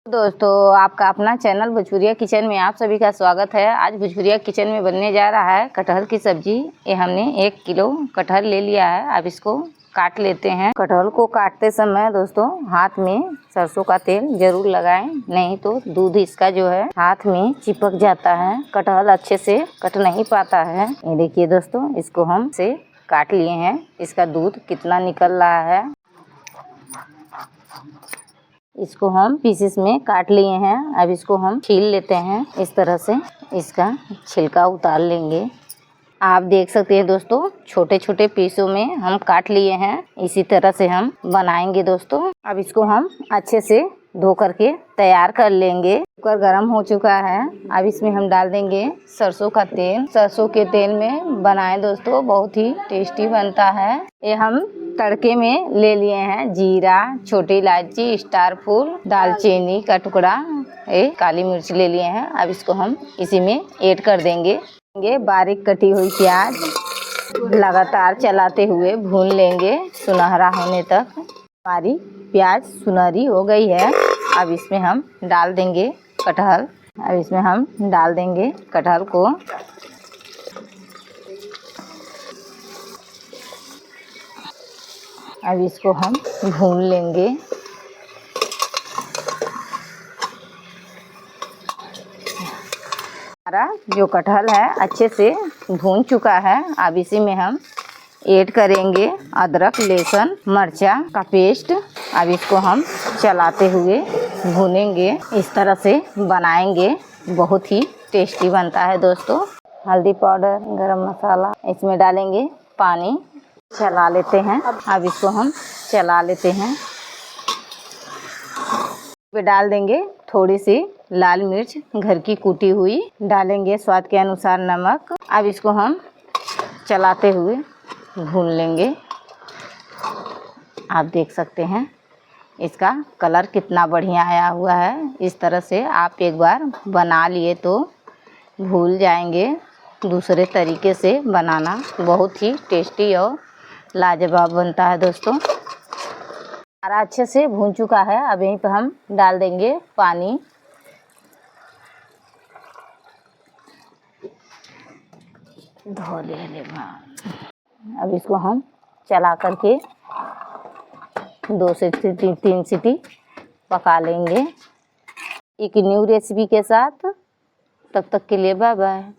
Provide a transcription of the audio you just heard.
दोस्तों, आपका अपना चैनल भोजपुरिया किचन में आप सभी का स्वागत है। आज भोजपुरिया किचन में बनने जा रहा है कटहल की सब्जी। ये हमने 1 किलो कटहल ले लिया है। अब इसको काट लेते हैं। कटहल को काटते समय दोस्तों हाथ में सरसों का तेल जरूर लगाएं, नहीं तो दूध इसका जो है हाथ में चिपक जाता है, कटहल अच्छे से कट नहीं पाता है। ये देखिए दोस्तों, इसको हम से काट लिए हैं। इसका दूध कितना निकल रहा है। इसको हम पीसेस में काट लिए हैं। अब इसको हम छील लेते हैं। इस तरह से इसका छिलका उतार लेंगे। आप देख सकते हैं दोस्तों, छोटे छोटे पीसों में हम काट लिए हैं। इसी तरह से हम बनाएंगे दोस्तों। अब इसको हम अच्छे से धो करके तैयार कर लेंगे। कुकर गरम हो चुका है। अब इसमें हम डाल देंगे सरसों का तेल। सरसों के तेल में बनाएं दोस्तों, बहुत ही टेस्टी बनता है। ये हम तड़के में ले लिए हैं जीरा, छोटी इलायची, स्टार फूल, दालचीनी का टुकड़ा, ये काली मिर्च ले लिए हैं। अब इसको हम इसी में ऐड कर देंगे। बारीक कटी हुई प्याज लगातार चलाते हुए भून लेंगे सुनहरा होने तक। हमारी प्याज सुनहरी हो गई है। अब इसमें हम डाल देंगे कटहल। अब इसमें हम डाल देंगे कटहल को। अब इसको हम भून लेंगे। हमारा जो कटहल है अच्छे से भून चुका है। अब इसी में हम ऐड करेंगे अदरक, लहसुन, मिर्चा का पेस्ट। अब इसको हम चलाते हुए भूनेंगे। इस तरह से बनाएंगे, बहुत ही टेस्टी बनता है दोस्तों। हल्दी पाउडर, गरम मसाला, इसमें डालेंगे पानी। चला लेते हैं। अब इसको हम चला लेते हैं। पे डाल देंगे थोड़ी सी लाल मिर्च घर की कूटी हुई, डालेंगे स्वाद के अनुसार नमक। अब इसको हम चलाते हुए भून लेंगे। आप देख सकते हैं इसका कलर कितना बढ़िया आया हुआ है। इस तरह से आप एक बार बना लिए तो भूल जाएंगे दूसरे तरीके से बनाना। बहुत ही टेस्टी और लाजवाब बनता है दोस्तों। हमारा अच्छे से भून चुका है। अब यहीं पर हम डाल देंगे पानी। धो ले। अब इसको हम चला करके 2 से 3 सीटी पका लेंगे। एक न्यू रेसिपी के साथ, तब तक के लिए बाय बाय।